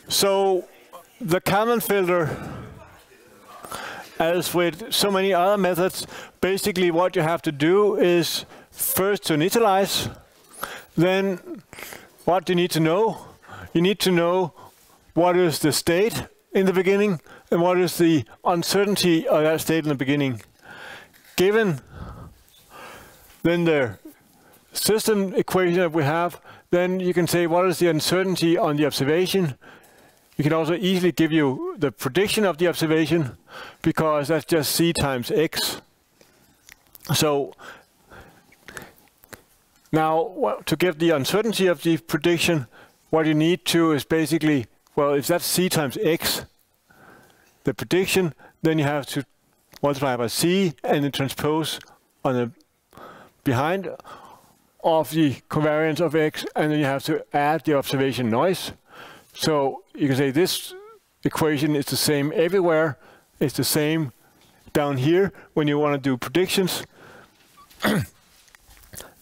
So the Kalman filter, as with so many other methods, basically what you have to do is first to initialize. Then what do you need to know? You need to know what is the state in the beginning and what is the uncertainty of that state in the beginning. Given then the system equation that we have, then you can say what is the uncertainty on the observation. You can also easily give you the prediction of the observation, because that's just c times x. So now to give the uncertainty of the prediction, what you need to is basically, well, if that's c times x, the prediction, then you have to multiply by c and then transpose on the behind of the covariance of x, and then you have to add the observation noise. So you can say this equation is the same everywhere. It's the same down here when you want to do predictions.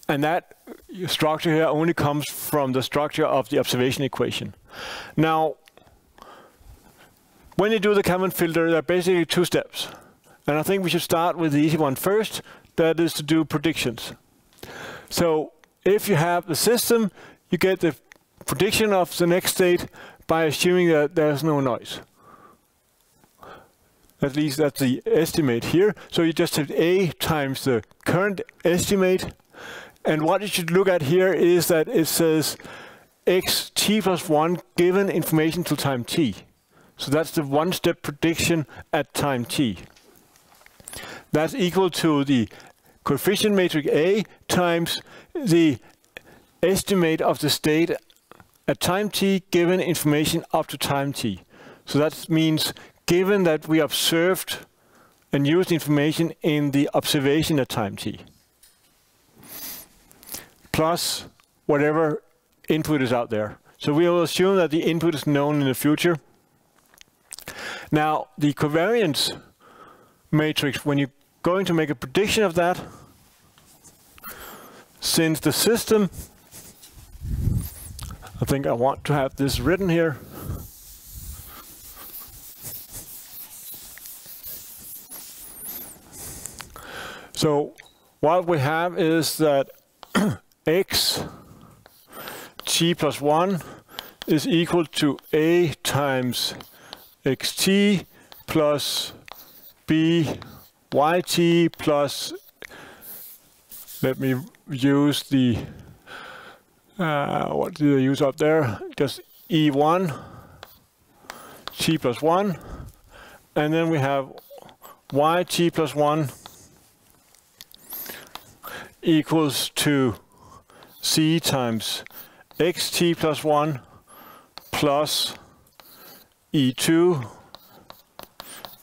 And that structure here only comes from the structure of the observation equation. Now, when you do the Kalman filter, there are basically two steps. And I think we should start with the easy one first. That is to do predictions. So if you have the system, you get the prediction of the next state by assuming that there's no noise. At least that's the estimate here. So you just have A times the current estimate. And what you should look at here is that it says xt plus 1 given information till time t. So that's the one-step prediction at time t. That's equal to the coefficient matrix A times the estimate of the state at time t given information up to time t. So that means given that we observed and used information in the observation at time t, plus whatever input is out there. So we will assume that the input is known in the future. Now, the covariance matrix, when you're going to make a prediction of that, since the system, I think I want to have this written here. So what we have is that x t plus 1 is equal to A times xt plus b yt plus, let me use the, what do they use up there? Just E1, t plus 1, and then we have yt plus 1 equals to c times xt plus 1 plus E2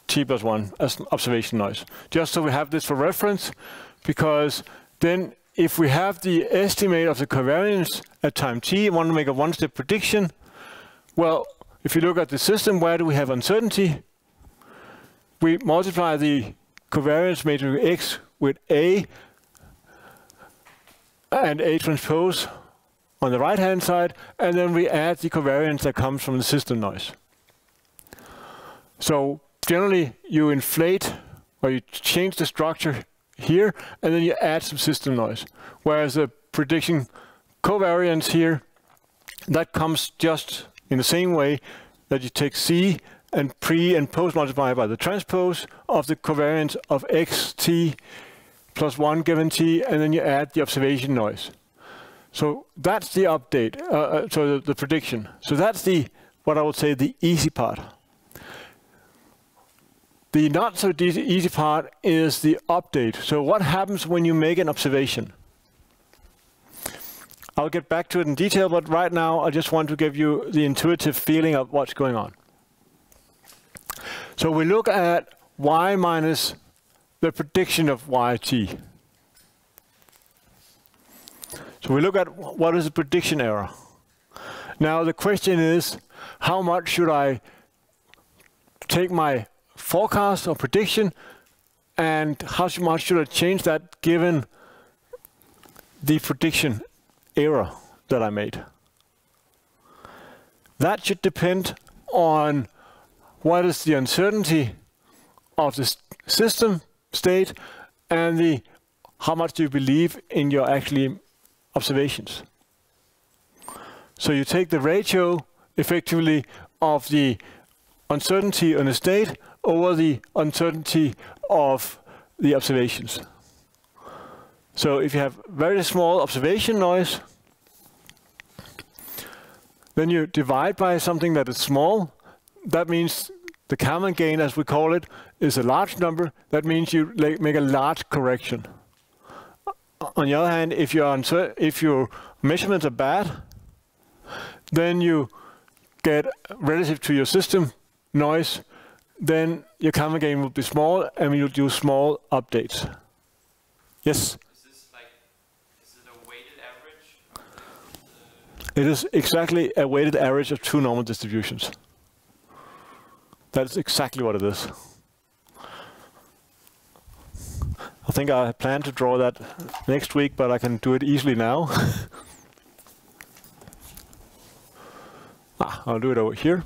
t plus 1 as observation noise. Just so we have this for reference, because then if we have the estimate of the covariance at time t, want to make a one-step prediction, well, if you look at the system, where do we have uncertainty? We multiply the covariance matrix X with A and A transpose on the right-hand side, and then we add the covariance that comes from the system noise. So generally, you inflate or you change the structure here, and then you add some system noise. Whereas the prediction covariance here, that comes just in the same way that you take C and pre and post multiply by the transpose of the covariance of xt plus 1 given t, and then you add the observation noise. So that's the update, so the prediction. So that's the, what I would say, the easy part. The not so easy part is the update. So what happens when you make an observation? I'll get back to it in detail, but right now I just want to give you the intuitive feeling of what's going on. So we look at y minus the prediction of yt. So we look at what is the prediction error. Now the question is, how much should I take my forecast or prediction, and how much should I change that given the prediction error that I made? That should depend on what is the uncertainty of the system state and how much do you believe in your actually observations. So you take the ratio effectively of the uncertainty on the state over the uncertainty of the observations. So if you have very small observation noise, then you divide by something that is small. That means the Kalman gain, as we call it, is a large number. That means you make a large correction. On the other hand, if your measurements are bad, then you get, relative to your system noise, then your Kalman gain will be small, and you'll do small updates. Yes? Is it a weighted average? It is exactly a weighted average of two normal distributions. That's exactly what it is. I think I plan to draw that next week, but I can do it easily now. I'll do it over here.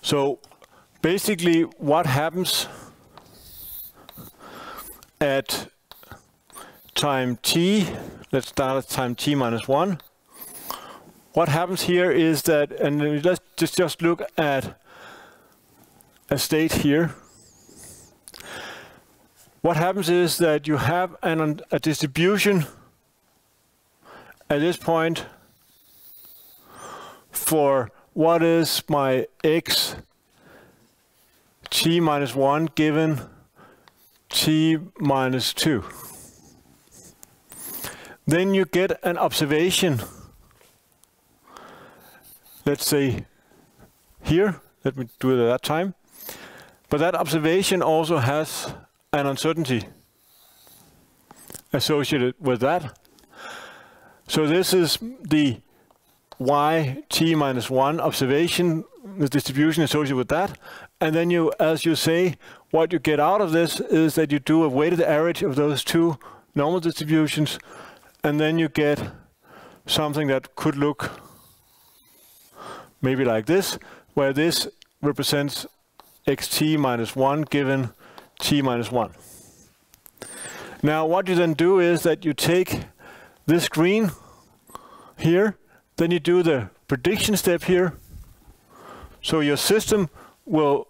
So basically what happens at time t, let's start at time t minus 1. What happens here is that, and let's just look at a state here. What happens is that you have a distribution at this point for what is my x t minus 1 given t minus 2. Then you get an observation, let's say here, let me do it at that time, but that observation also has an uncertainty associated with that. So this is the y t minus 1 observation, the distribution associated with that. And then you, as you say, what you get out of this is that you do a weighted average of those two normal distributions, and then you get something that could look maybe like this, where this represents xt minus 1 given t minus 1. Now what you then do is that you take this green here, then you do the prediction step here. So your system will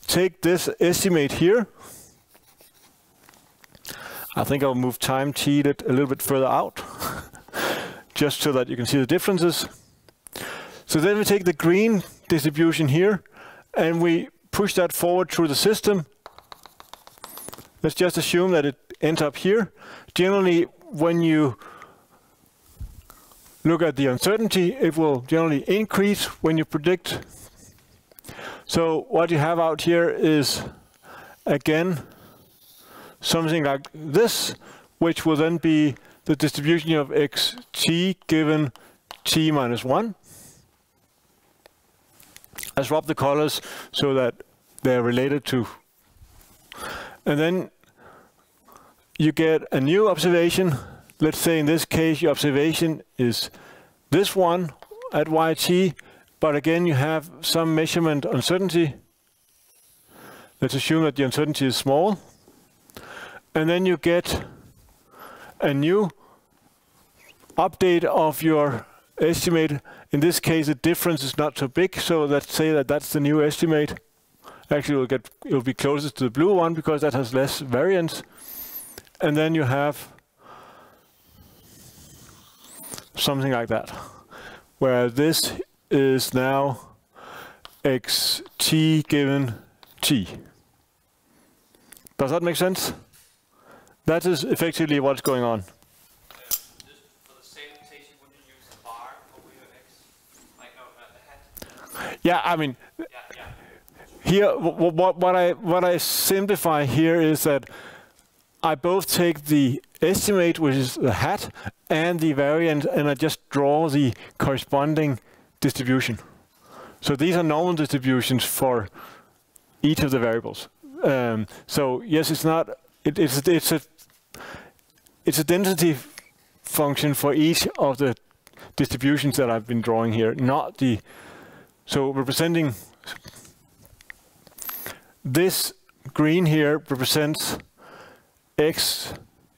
take this estimate here. I think I'll move time t a little bit further out, just so that you can see the differences. So then we take the green distribution here, and we push that forward through the system. Let's just assume that it ends up here. Generally, when you look at the uncertainty, it will generally increase when you predict. So what you have out here is, again, something like this, which will then be the distribution of xt given t minus 1. I swap the colors so that they're related to. And then you get a new observation. Let's say in this case your observation is this one at yt, but again you have some measurement uncertainty. Let's assume that the uncertainty is small. And then you get a new update of your estimate. In this case the difference is not so big, so let's say that that's the new estimate. Actually it'll be closest to the blue one because that has less variance. And then you have something like that, where this is now xt given t. Does that make sense? That is effectively what's going on. Just for the same notation, would you use a bar over your x? Like a hat? Yeah, I mean, Yeah. here what I simplify here is that I both take the estimate, which is the hat, and the variance, and I just draw the corresponding distribution. So these are normal distributions for each of the variables. So yes, it's not. It's a density function for each of the distributions that I've been drawing here, not the. So representing this green here represents x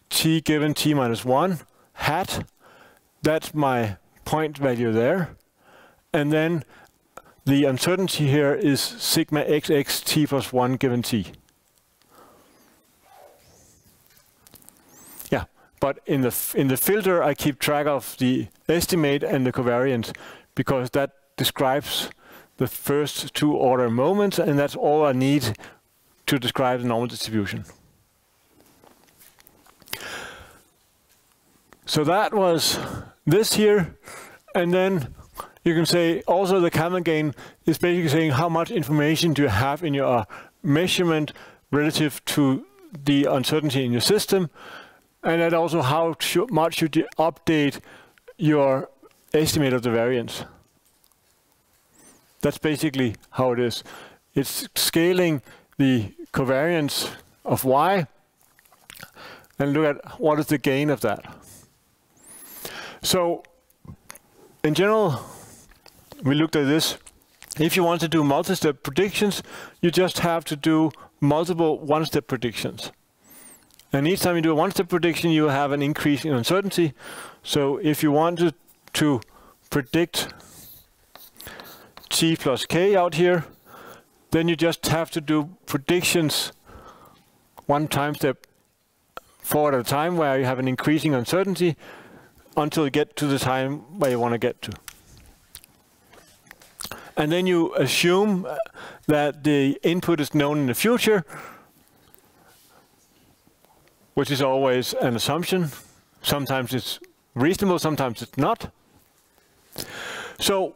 t given t minus 1 hat. That's my point value there. And then the uncertainty here is sigma xx t plus 1 given t. Yeah, but in the filter I keep track of the estimate and the covariance because that describes the first two order moments, and that's all I need to describe the normal distribution. So that was this here, and then you can say also the Kalman gain is basically saying how much information do you have in your measurement relative to the uncertainty in your system, and then also how much should you update your estimate of the variance. That's basically how it is. It's scaling the covariance of y and look at what is the gain of that. So in general, we looked at this. If you want to do multi-step predictions, you just have to do multiple one-step predictions. And each time you do a one-step prediction, you have an increase in uncertainty. So if you wanted to predict t plus k out here, then you just have to do predictions one time step forward at a time where you have an increasing uncertainty until you get to the time where you want to get to. And then you assume that the input is known in the future, which is always an assumption. Sometimes it's reasonable, sometimes it's not. So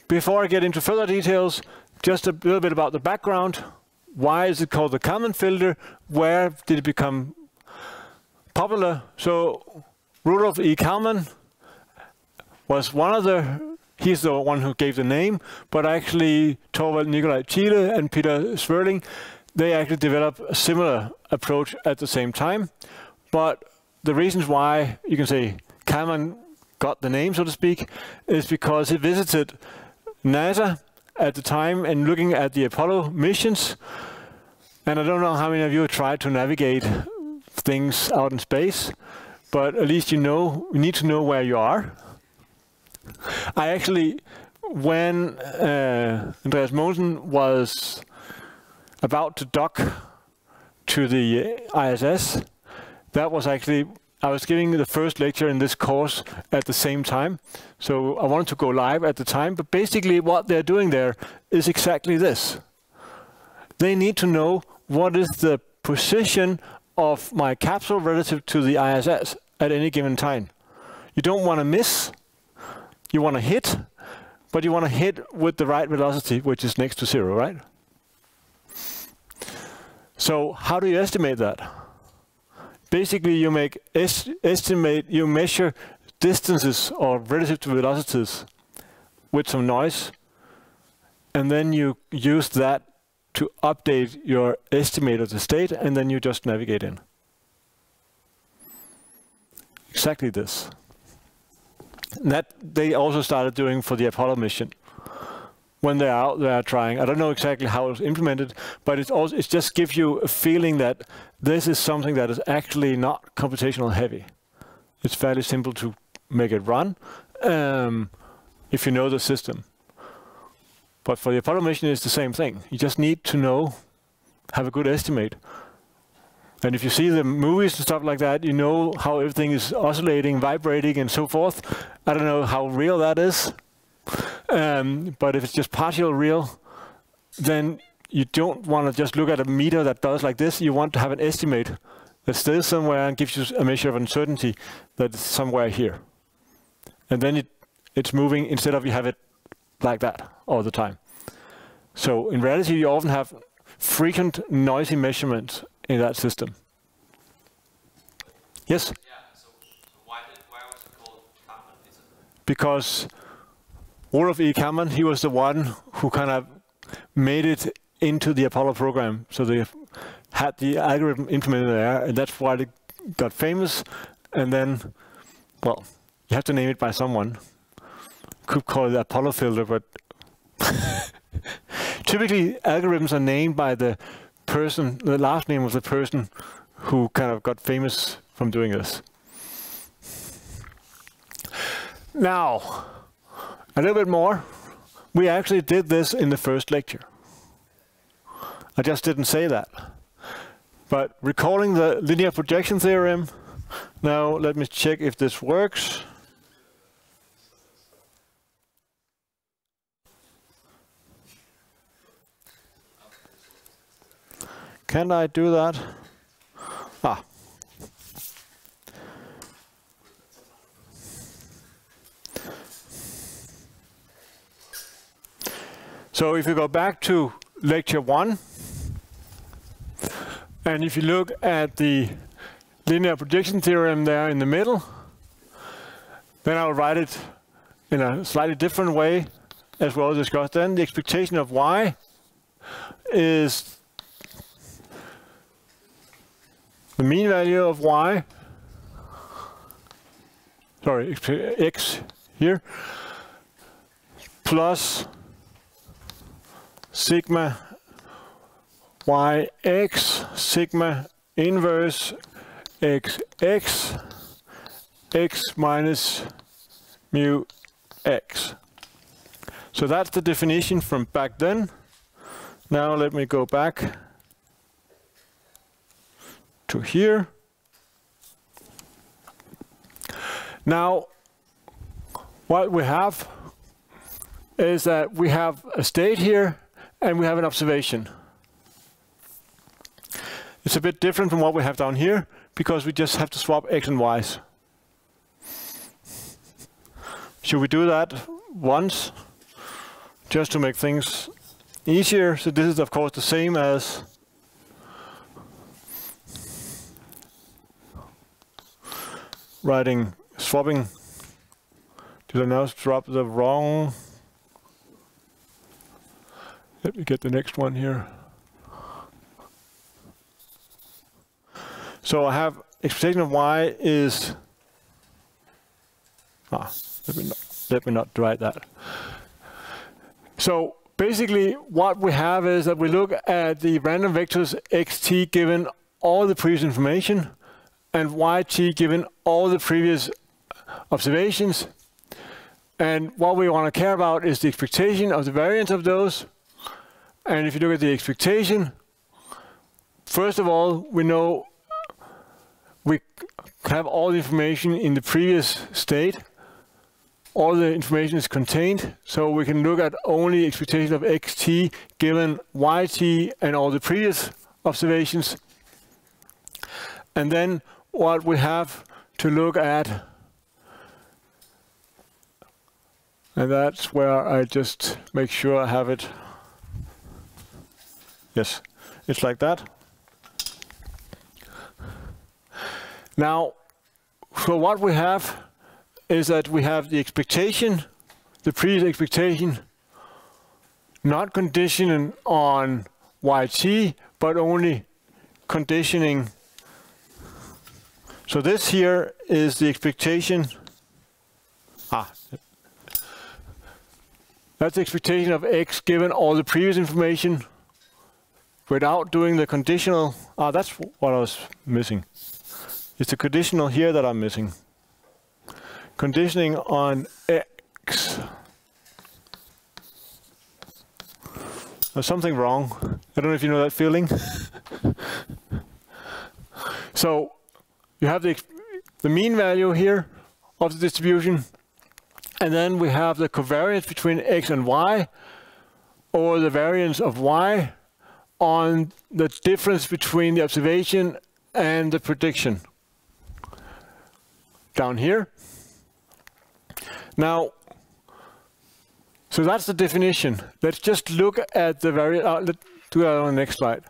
before I get into further details, just a little bit about the background. Why is it called the Kalman filter? Where did it become popular? So Rudolf E. Kalman was one of the, he's the one who gave the name, but actually Torvald Nikolai Thiele and Peter Swerling, they actually developed a similar approach at the same time. But the reasons why you can say Kalman got the name, so to speak, is because he visited NASA at the time and looking at the Apollo missions. And I don't know how many of you have tried to navigate things out in space, but at least you know, you need to know where you are. I actually, when Andreas Mogensen was about to dock to the ISS, that was actually, I was giving the first lecture in this course at the same time. So I wanted to go live at the time, but basically what they're doing there is exactly this. They need to know what is the position of my capsule relative to the ISS at any given time. You don't want to miss, you want to hit, but you want to hit with the right velocity, which is next to 0, right? So how do you estimate that? Basically, you make you measure distances or relative to velocities with some noise, and then you use that to update your estimate of the state, and then you just navigate in. Exactly this. That they also started doing for the Apollo mission. When they're out there trying, I don't know exactly how it's implemented, but it just gives you a feeling that this is something that is actually not computational heavy. It's fairly simple to make it run if you know the system. But for the Apollo mission, it's the same thing. You just need to know, have a good estimate. And if you see the movies and stuff like that, you know how everything is oscillating, vibrating, and so forth. I don't know how real that is. But if it's just partial real, then you don't want to just look at a meter that does like this. You want to have an estimate that stays somewhere and gives you a measure of uncertainty that's somewhere here. And then it's moving instead of you have it like that all the time. So in reality, you often have frequent noisy measurements in that system. Yes? Yeah, so why was it called Kalman Filter? Because Olaf E. Kalman, he was the one who kind of made it into the Apollo program. So they had the algorithm implemented there, and that's why they got famous. And then, well, you have to name it by someone. Could call it the Apollo filter, but typically algorithms are named by the person, the last name of the person who kind of got famous from doing this. Now, a little bit more. We actually did this in the first lecture. I just didn't say that. But recalling the linear projection theorem, now let me check if this works. Can I do that? Ah. So if you go back to lecture 1, and if you look at the linear projection theorem there in the middle, then I'll write it in a slightly different way as well discussed then. The expectation of y is the mean value of y, sorry, x here, plus sigma yx, sigma inverse xx, x minus mu x. So that's the definition from back then. Now let me go back to here. Now, what we have is that we have a state here and we have an observation. It's a bit different from what we have down here because we just have to swap x and y's. Should we do that once just to make things easier? So this is of course the same as writing, swapping. Did I now drop the wrong? Let me get the next one here. So I have expectation of y is, let me not write that. So basically what we have is that we look at the random vectors xt given all the previous information and yt given all the previous observations. And what we want to care about is the expectation of the variance of those. And if you look at the expectation, first of all, we know we have all the information in the previous state. All the information is contained, so we can look at only expectation of xt given yt and all the previous observations. And then what we have to look at, and that's where I just make sure I have it. Yes, it's like that. Now, so what we have is that we have the expectation, the previous expectation, not conditioning on yt, but only conditioning. So this here is the expectation. That's the expectation of x given all the previous information without doing the conditional. That's what I was missing. It's the conditional here that I'm missing. Conditioning on x. There's something wrong. I don't know if you know that feeling. So you have the mean value here of the distribution, and then we have the covariance between x and y, or the variance of y on the difference between the observation and the prediction down here. Now, so that's the definition. Let's just look at the variance. Let's do that on the next slide.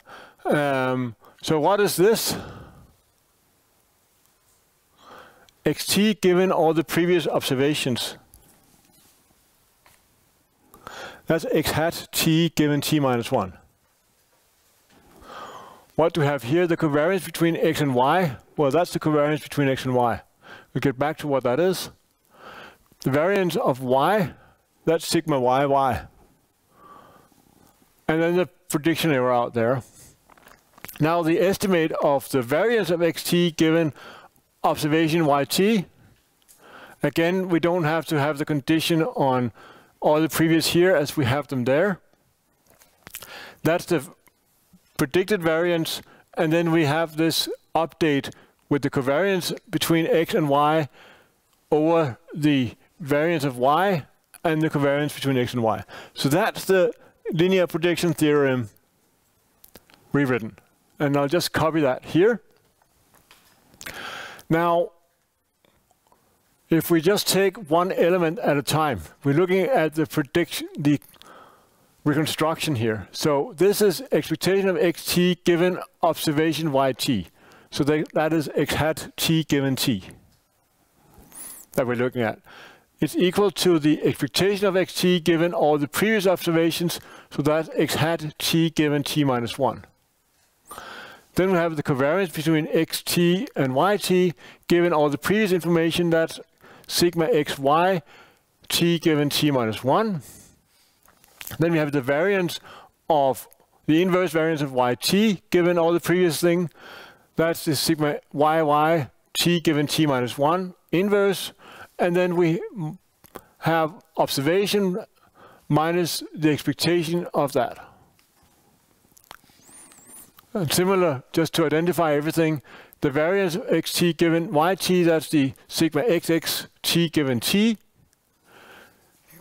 So what is this? xt given all the previous observations. That's x hat t given t minus 1. What do we have here? The covariance between x and y. Well, that's the covariance between x and y. We'll get back to what that is. The variance of y, that's sigma y, y. And then the prediction error out there. Now the estimate of the variance of xt given observation yt. Again, we don't have to have the condition on all the previous here as we have them there. That's the predicted variance, and then we have this update with the covariance between x and y over the variance of y and the covariance between x and y. So that's the linear prediction theorem rewritten. And I'll just copy that here. Now, if we just take one element at a time, we're looking at the prediction, the reconstruction here. So this is expectation of xt given observation yt. So that is x hat t given t that we're looking at. It's equal to the expectation of xt given all the previous observations. So that's x hat t given t minus 1. Then we have the covariance between xt and yt given all the previous information. That's sigma xy t given t minus 1. Then we have the variance of the inverse variance of yt given all the previous thing. That's the sigma yy t given t minus 1 inverse. And then we have observation minus the expectation of that. And similar, just to identify everything, the variance of xt given yt, that's the sigma xx t given t.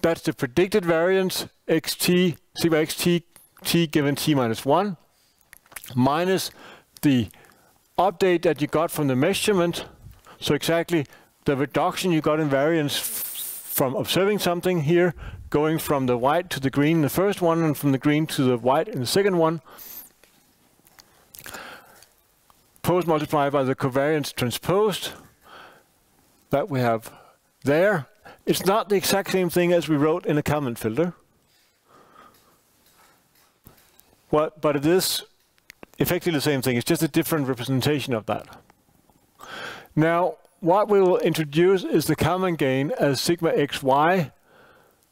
That's the predicted variance xt, sigma xt t given t minus 1, minus the update that you got from the measurement. So exactly the reduction you got in variance from observing something here, going from the white to the green in the first one, and from the green to the white in the second one. Post multiplied by the covariance transposed that we have there. It's not the exact same thing as we wrote in a Kalman filter. But it is effectively the same thing. It's just a different representation of that. Now, what we will introduce is the Kalman gain as sigma xy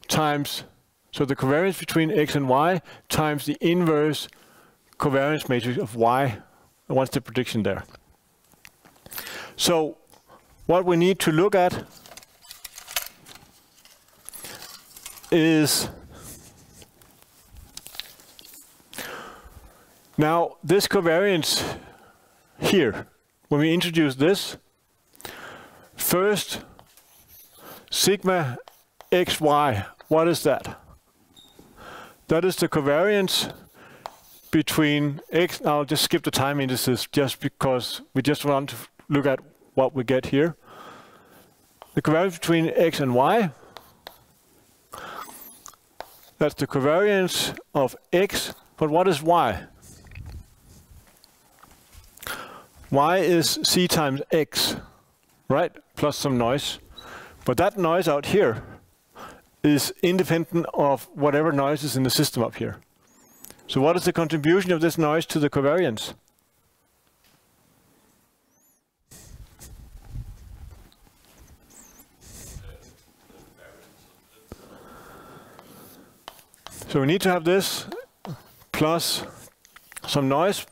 times, so the covariance between x and y times the inverse covariance matrix of y. And what's the prediction there? So what we need to look at is now this covariance here. When we introduce this, first sigma xy, what is that? That is the covariance between x. I'll just skip the time indices just because we just want to look at what we get here. The covariance between x and y. That's the covariance of x, but what is y? Y is c times x, right? Plus some noise. But that noise out here is independent of whatever noise is in the system up here. So what is the contribution of this noise to the covariance? So we need to have this plus some noise.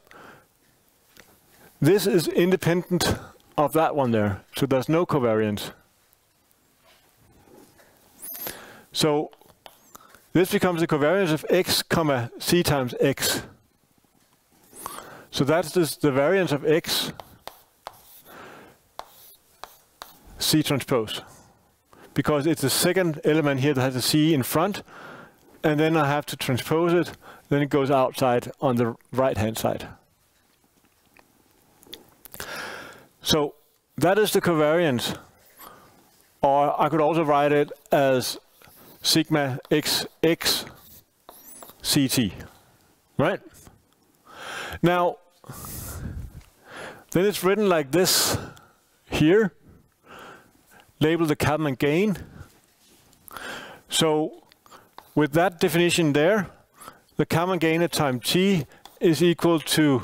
This is independent of that one there, so there's no covariance. So this becomes the covariance of x comma c times x. So that's the variance of x c transpose, because it's the second element here that has a c in front, and then I have to transpose it, then it goes outside on the right hand side. So that is the covariance, or I could also write it as sigma xx ct, right? Now, then it's written like this here. label the Kalman gain. So with that definition there, the Kalman gain at time t is equal to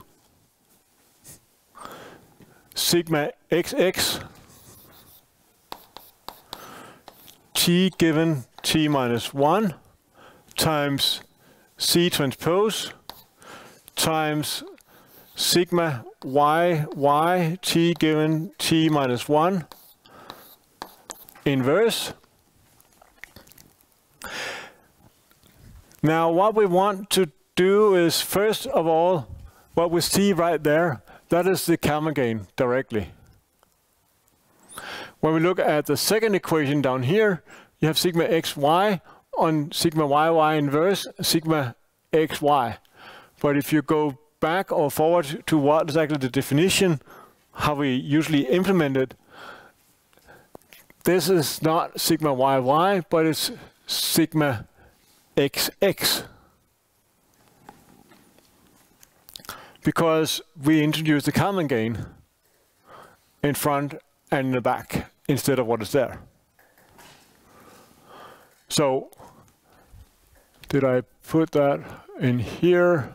sigma xx t given t minus 1 times c transpose times sigma y t given t minus 1 inverse. Now what we want to do is, first of all, what we see right there, that is the Kalman gain directly. When we look at the second equation down here, you have sigma xy on sigma yy inverse sigma xy. But if you go back or forward to what is actually the definition, how we usually implement it, this is not sigma yy, but it's sigma xx. Because we introduce the Kalman gain in front and in the back instead of what is there. So, did I put that in here?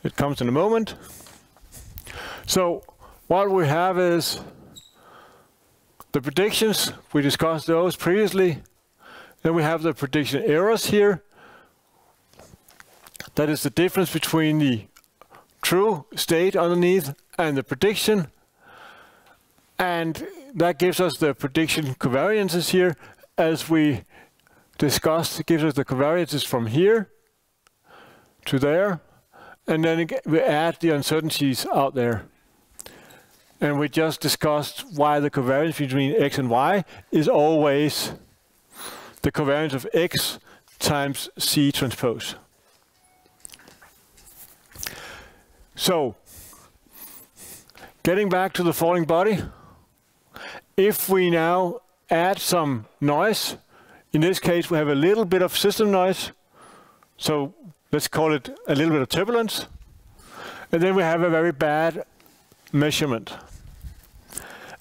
It comes in a moment. So, what we have is the predictions. We discussed those previously. Then we have the prediction errors here. That is the difference between the true state underneath and the prediction. And that gives us the prediction covariances here. As we discussed, it gives us the covariances from here to there. And then we add the uncertainties out there. And we just discussed why the covariance between x and y is always the covariance of x times c transpose. So, getting back to the falling body, if we now add some noise, in this case we have a little bit of system noise, so let's call it a little bit of turbulence, and then we have a very bad measurement.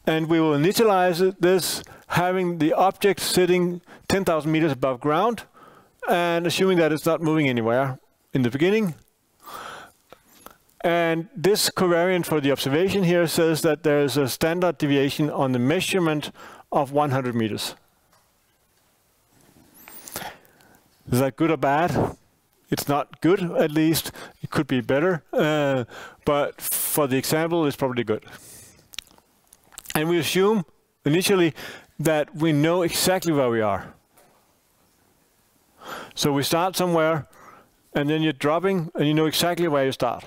And we will initialize this having the object sitting 10,000 meters above ground and assuming that it's not moving anywhere in the beginning. And this covariance for the observation here says that there is a standard deviation on the measurement of 100 meters. Is that good or bad? It's not good, at least. It could be better. But for the example, it's probably good. And we assume initially that we know exactly where we are. So we start somewhere, and then you're dropping, and you know exactly where you start.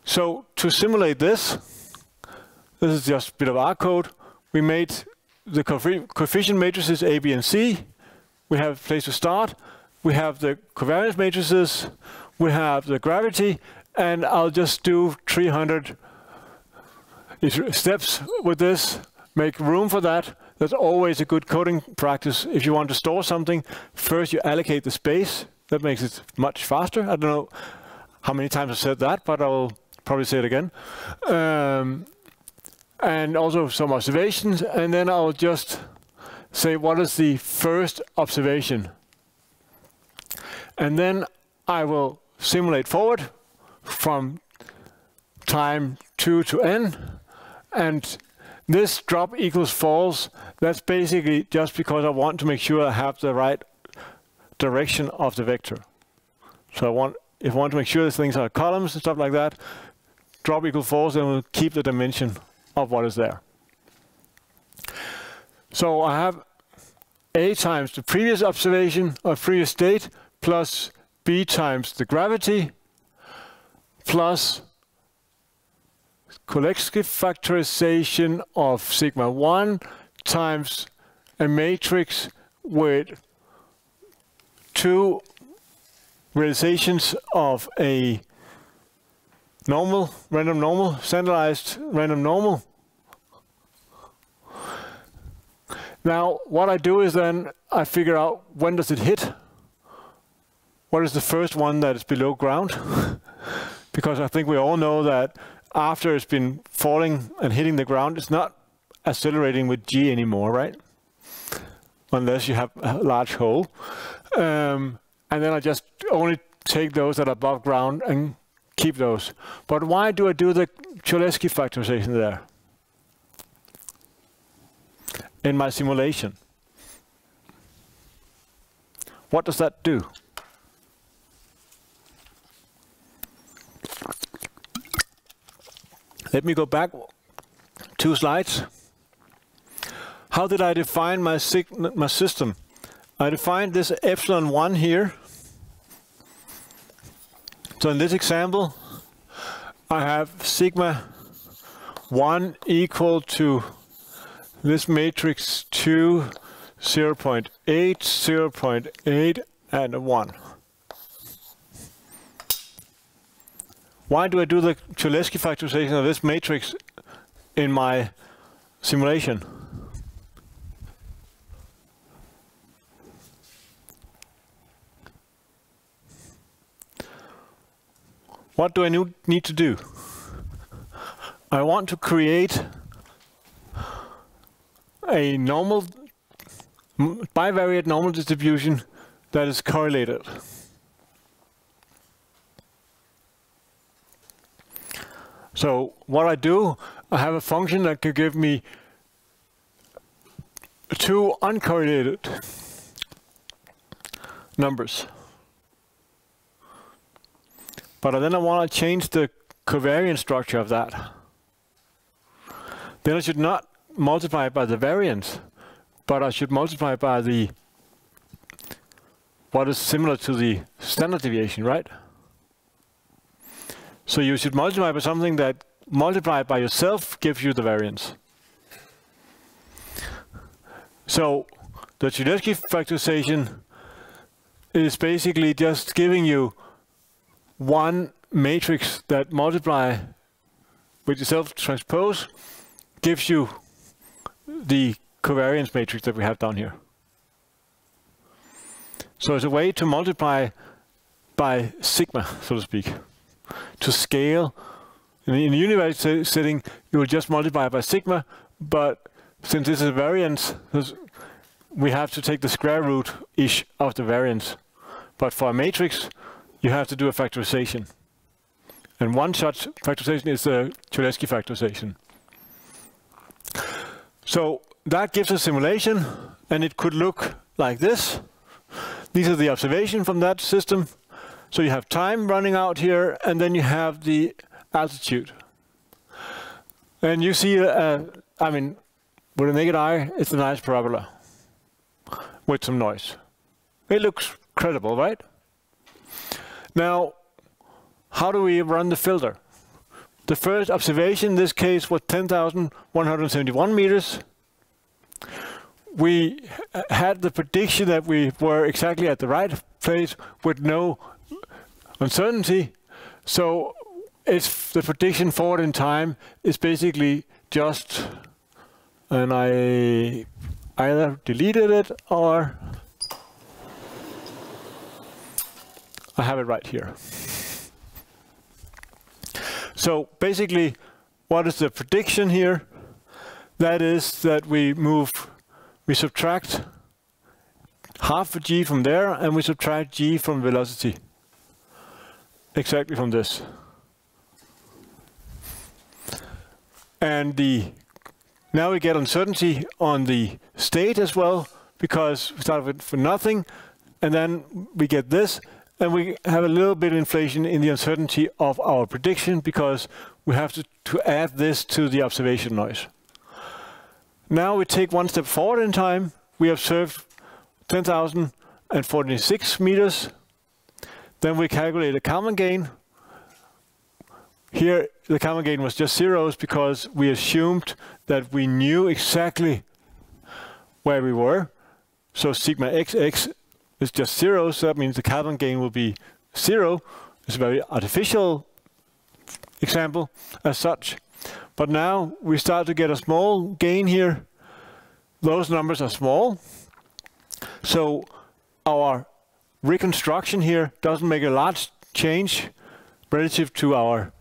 So to simulate this is just a bit of our code. We made the coefficient matrices A, B, and C. We have a place to start. We have the covariance matrices. We have the gravity. And I'll just do 300 steps with this. Make room for that. That's always a good coding practice. If you want to store something, first you allocate the space. That makes it much faster. I don't know how many times I've said that, but I'll probably say it again. And also some observations, and then I'll just say what is the first observation. And then I will simulate forward from time 2 to n, and this drop equals false. That's basically just because I want to make sure I have the right direction of the vector. So if I want to make sure these things are columns and stuff like that, drop equals false, then we'll keep the dimension of what is there. So I have A times the previous observation or previous state plus B times the gravity plus collective factorization of sigma 1 times a matrix with 2 realizations of a normal, random normal, standardized random normal. Now, what I do is then I figure out when does it hit. What is the first one that is below ground? because I think we all know that after it's been falling and hitting the ground, it's not accelerating with g anymore, right? Unless you have a large hole. And then I just only take those that are above ground and keep those. But why do I do the Cholesky factorization there in my simulation? What does that do? Let me go back 2 slides. How did I define my system? I defined this epsilon 1 here. So in this example, I have sigma 1 equal to this matrix 2, 0.8, 0.8, and a 1. Why do I do the Cholesky factorization of this matrix in my simulation? What do I need to do? I want to create a normal, bivariate normal distribution that is correlated. So what I do, I have a function that could give me 2 uncorrelated numbers. But then I want to change the covariance structure of that. Then I should not multiply by the variance, but I should multiply by the what is similar to the standard deviation, right? So you should multiply by something that multiplied by yourself gives you the variance. So the Cholesky factorization is basically just giving you one matrix that multiply with the self-transpose gives you the covariance matrix that we have down here. So it's a way to multiply by sigma, so to speak. To scale. In the univariate setting, you will just multiply by sigma, but since this is a variance, we have to take the square root-ish of the variance. But for a matrix, you have to do a factorization. And one such factorization is the Cholesky factorization. So that gives a simulation, and it could look like this. These are the observations from that system. So you have time running out here, and then you have the altitude. And you see, I mean, with a naked eye, it's a nice parabola with some noise. It looks credible, right? Now, how do we run the filter? The first observation in this case was 10,171 meters. We had the prediction that we were exactly at the right place with no uncertainty. So it's the prediction forward in time is basically just, and I either deleted it or I have it right here. So basically, what is the prediction here? That is that we subtract half a g from there, and we subtract g from velocity. Exactly from this. And now we get uncertainty on the state as well, because we start with for nothing, and then we get this, and we have a little bit of inflation in the uncertainty of our prediction, because we have to add this to the observation noise. Now we take one step forward in time. We observed 10,046 meters. Then we calculate a Kalman gain. Here, the Kalman gain was just zeros because we assumed that we knew exactly where we were. So sigma xx is just zero, so that means the Kalman gain will be 0. It's a very artificial example as such. But now we start to get a small gain here. Those numbers are small. So our reconstruction here doesn't make a large change relative to our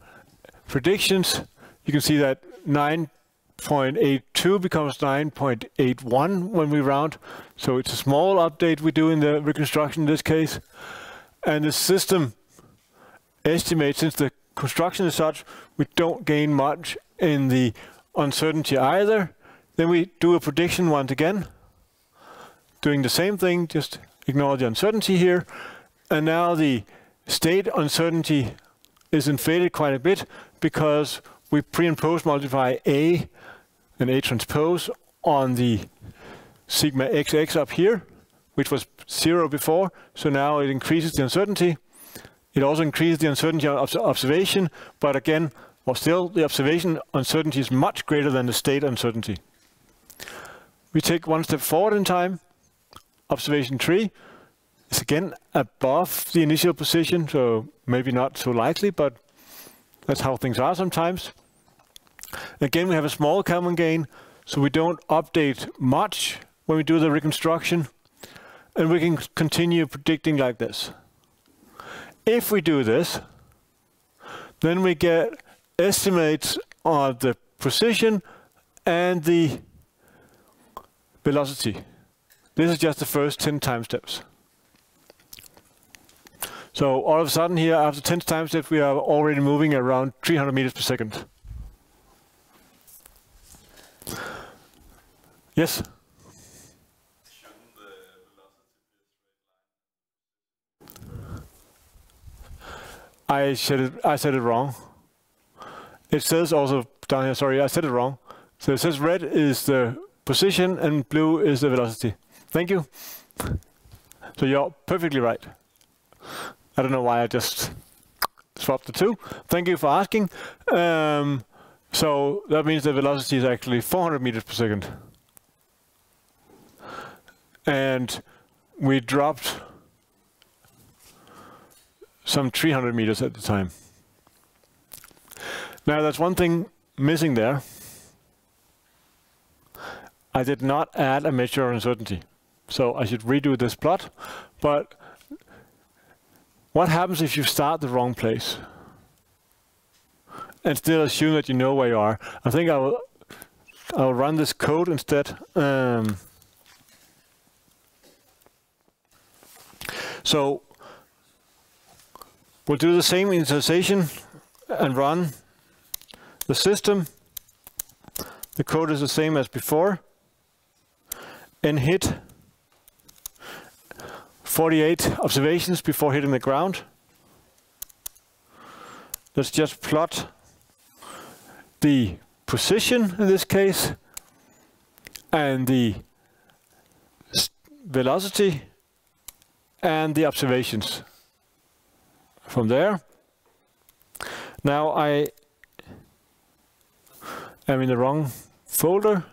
predictions, you can see that 9.82 becomes 9.81 when we round. So it's a small update we do in the reconstruction in this case. And the system estimates, since the construction is such, we don't gain much in the uncertainty either. Then we do a prediction once again, doing the same thing, just ignore the uncertainty here. And now the state uncertainty is inflated quite a bit because we pre and post multiply A and A transpose on the sigma XX up here, which was 0 before. So now it increases the uncertainty. It also increases the uncertainty of observation, but again, well, still the observation uncertainty is much greater than the state uncertainty. We take one step forward in time. Observation 3 is again above the initial position, so maybe not so likely, but that's how things are sometimes. Again, we have a small Kalman gain, so we don't update much when we do the reconstruction, and we can continue predicting like this. If we do this, then we get estimates of the position and the velocity. This is just the first 10 time steps. So all of a sudden here, after 10 time steps, we are already moving around 300 meters per second. Yes? I said it wrong. It says also down here, sorry, I said it wrong. So it says red is the position and blue is the velocity. Thank you. So you're perfectly right. I don't know why I just swapped the two. Thank you for asking. So that means the velocity is actually 400 meters per second. And we dropped some 300 meters at the time. Now that's one thing missing there. I did not add a measure of uncertainty. So I should redo this plot. But what happens if you start the wrong place and still assume that you know where you are? I think I'll run this code instead. So we'll do the same initialization and run the system. The code is the same as before. And hit 48 observations before hitting the ground. Let's just plot the position in this case and the velocity and the observations from there. Now I am in the wrong folder.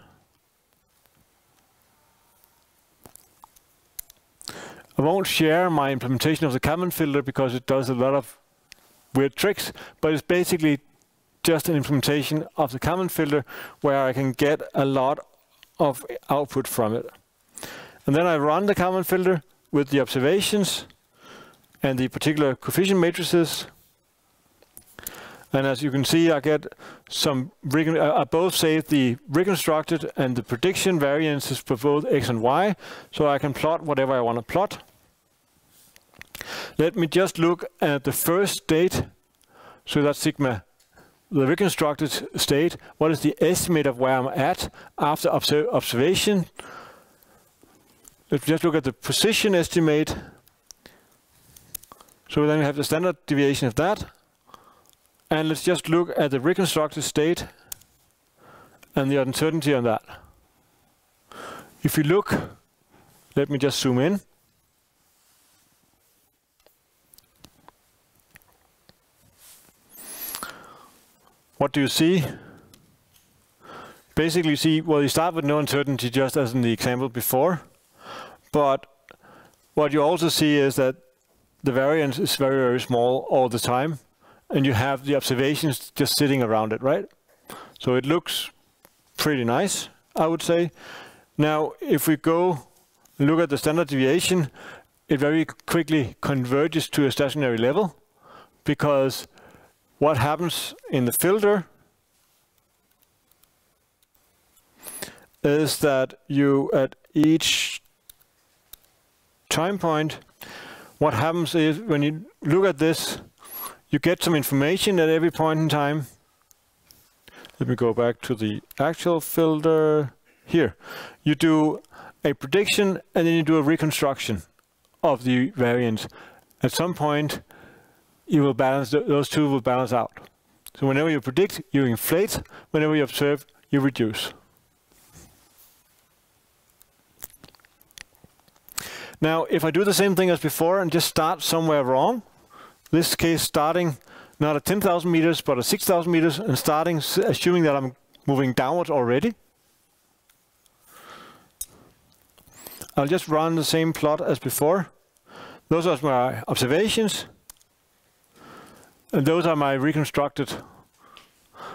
I won't share my implementation of the Kalman filter because it does a lot of weird tricks, but it's basically just an implementation of the Kalman filter where I can get a lot of output from it. And then I run the Kalman filter with the observations and the particular coefficient matrices. And as you can see, I get some, I both save the reconstructed and the prediction variances for both x and y, so I can plot whatever I want to plot. Let me just look at the first state, so that's sigma, the reconstructed state. What is the estimate of where I'm at after observation? Let's just look at the position estimate. So then we have the standard deviation of that. And let's just look at the reconstructed state and the uncertainty on that. If you look, let me just zoom in. What do you see? Basically you see, well, you start with no uncertainty just as in the example before. But what you also see is that the variance is very, very small all the time. And you have the observations just sitting around it, right? So it looks pretty nice, I would say. Now, if we go and look at the standard deviation, it very quickly converges to a stationary level because what happens in the filter is that you, at each time point, what happens is when you look at this, you get some information at every point in time. Let me go back to the actual filter. Here, you do a prediction and then you do a reconstruction of the variance. At some point, you will balance, those two will balance out. So whenever you predict, you inflate. Whenever you observe, you reduce. Now, if I do the same thing as before and just start somewhere wrong, this case starting not at 10,000 meters, but at 6,000 meters, and starting assuming that I'm moving downwards already, I'll just run the same plot as before. Those are my observations, and those are my reconstructed.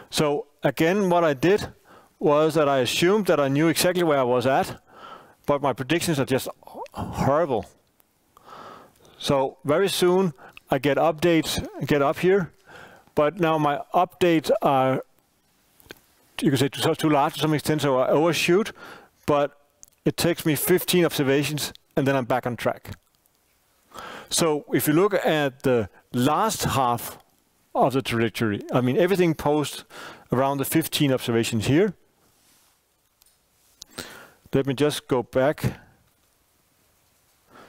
So again, what I did was that I assumed that I knew exactly where I was at, but my predictions are just horrible. So very soon I get updates, get up here, but now my updates are, you can say, too large to some extent, so I overshoot, but it takes me 15 observations and then I'm back on track. So if you look at the last half of the trajectory, I mean everything post around the 15 observations here. Let me just go back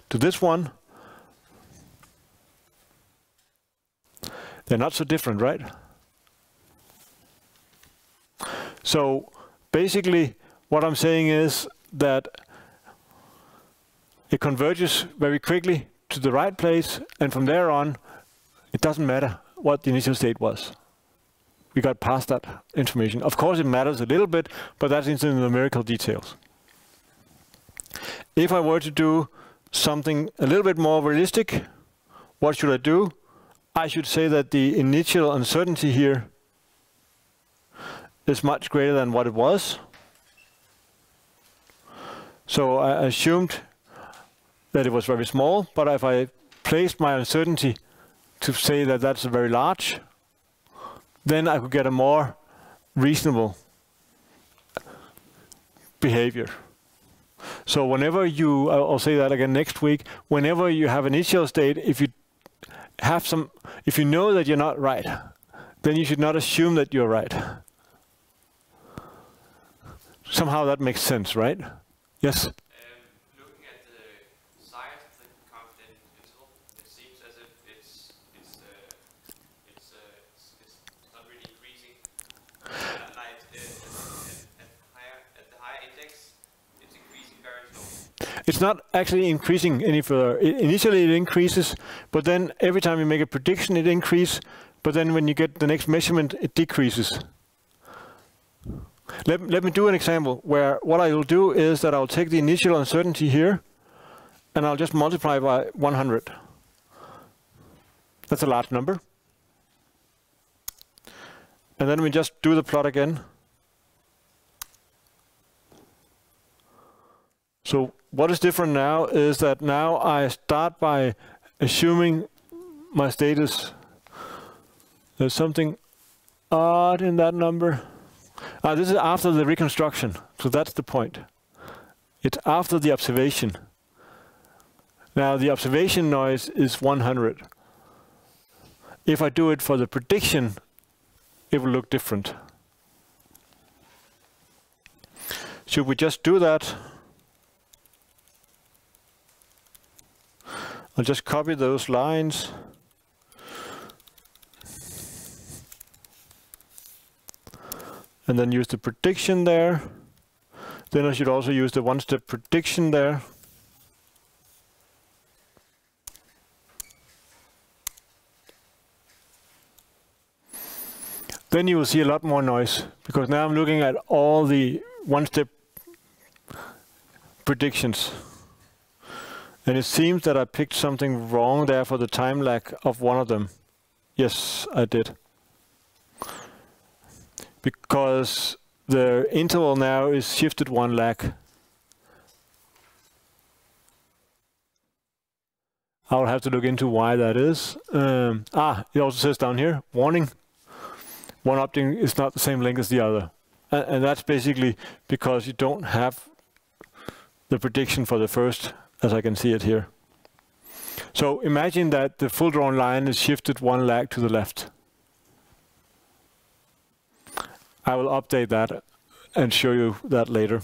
to this one. They're not so different, right? So basically what I'm saying is that it converges very quickly to the right place, and from there on, it doesn't matter what the initial state was. We got past that information. Of course, it matters a little bit, but that's into the numerical details. If I were to do something a little bit more realistic, what should I do? I should say that the initial uncertainty here is much greater than what it was. So I assumed that it was very small, but if I placed my uncertainty to say that that's very large, then I could get a more reasonable behavior. So whenever you, I'll say that again next week, whenever you have initial state, if you know that you're not right, then you should not assume that you're right. Somehow that makes sense, right? Yes? Looking at the size of the confidence interval, it seems as if it's not really increasing. Like at the higher index, it's increasing very slowly. It's not actually increasing any further. Initially it increases, but then every time you make a prediction it increases, but then when you get the next measurement it decreases. Let me do an example where what I will do is that I'll take the initial uncertainty here and I'll just multiply by 100. That's a large number. And then we just do the plot again. So what is different now is that now I start by assuming my status. There's something odd in that number. This is after the reconstruction, so that's the point. It's after the observation. Now the observation noise is 100. If I do it for the prediction, it will look different. Should we just do that? I'll just copy those lines. And then use the prediction there. Then I should also use the one-step prediction there. Then you will see a lot more noise, because now I'm looking at all the one-step predictions. And it seems that I picked something wrong there for the time lag of one of them. Yes, I did. Because the interval now is shifted one lag. I'll have to look into why that is. It also says down here, warning, one object is not the same length as the other. And that's basically because you don't have the prediction for the first, as I can see it here. So imagine that the full drawn line is shifted one lag to the left. I will update that and show you that later.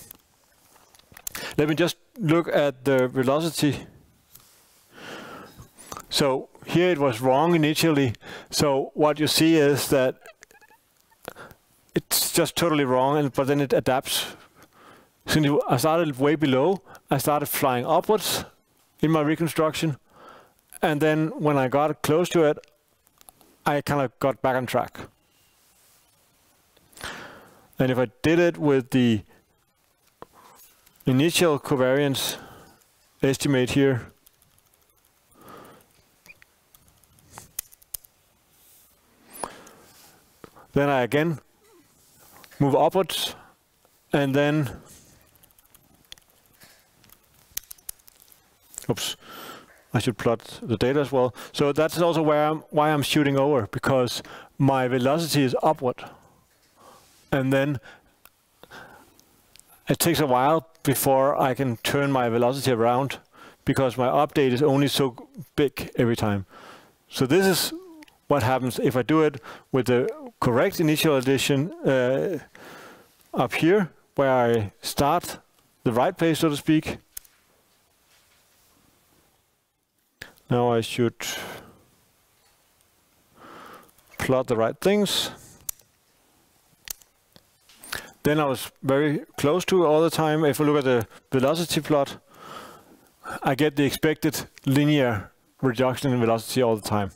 Let me just look at the velocity. So here it was wrong initially. So what you see is that it's just totally wrong, but then it adapts. Since I started way below, I started flying upwards in my reconstruction. And then when I got close to it, I kind of got back on track. And if I did it with the initial covariance estimate here, then I again move upwards, and then, oops, I should plot the data as well. So that's also why I'm shooting over, because my velocity is upward. And then it takes a while before I can turn my velocity around, because my update is only so big every time. So this is what happens if I do it with the correct initial addition up here, where I start the right place, so to speak. Now I should plot the right things. Then I was very close to it all the time. If I look at the velocity plot, I get the expected linear reduction in velocity all the time.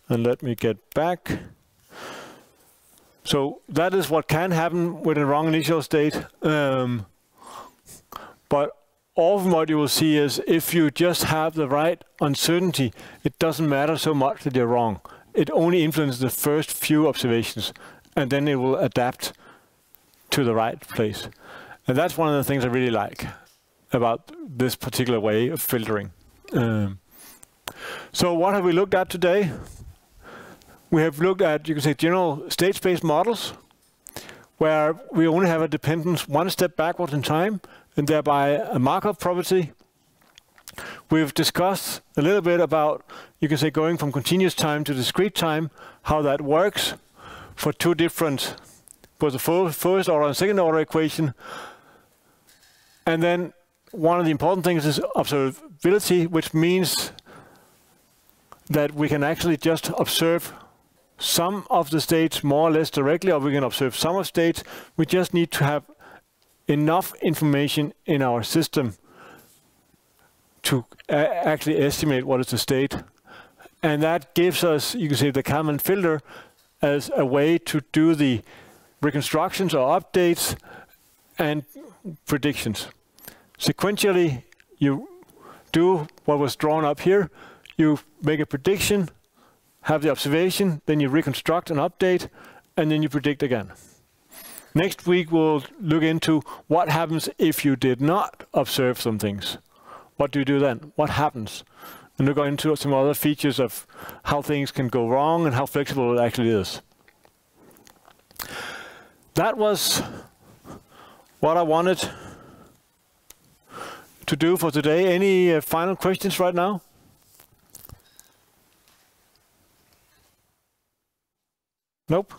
And let me get back. So that is what can happen with a wrong initial state. But often what you will see is if you just have the right uncertainty, it doesn't matter so much that you're wrong. It only influences the first few observations, and then it will adapt to the right place. And that's one of the things I really like about this particular way of filtering. So what have we looked at today? We have looked at, you can say, general state space models, where we only have a dependence one step backwards in time, and thereby a Markov property. We've discussed a little bit about, you can say, going from continuous time to discrete time, how that works for two different, both the first order and second order equation. And then one of the important things is observability, which means that we can actually just observe some of the states more or less directly, or we can observe some of states. We just need to have enough information in our system to actually estimate what is the state. And that gives us, you can say, the Kalman filter as a way to do the reconstructions or updates and predictions. Sequentially, you do what was drawn up here. You make a prediction, have the observation, then you reconstruct and update, and then you predict again. Next week, we'll look into what happens if you did not observe some things. What do you do then? What happens? And we'll go into some other features of how things can go wrong and how flexible it actually is. That was what I wanted to do for today. Any final questions right now? Nope.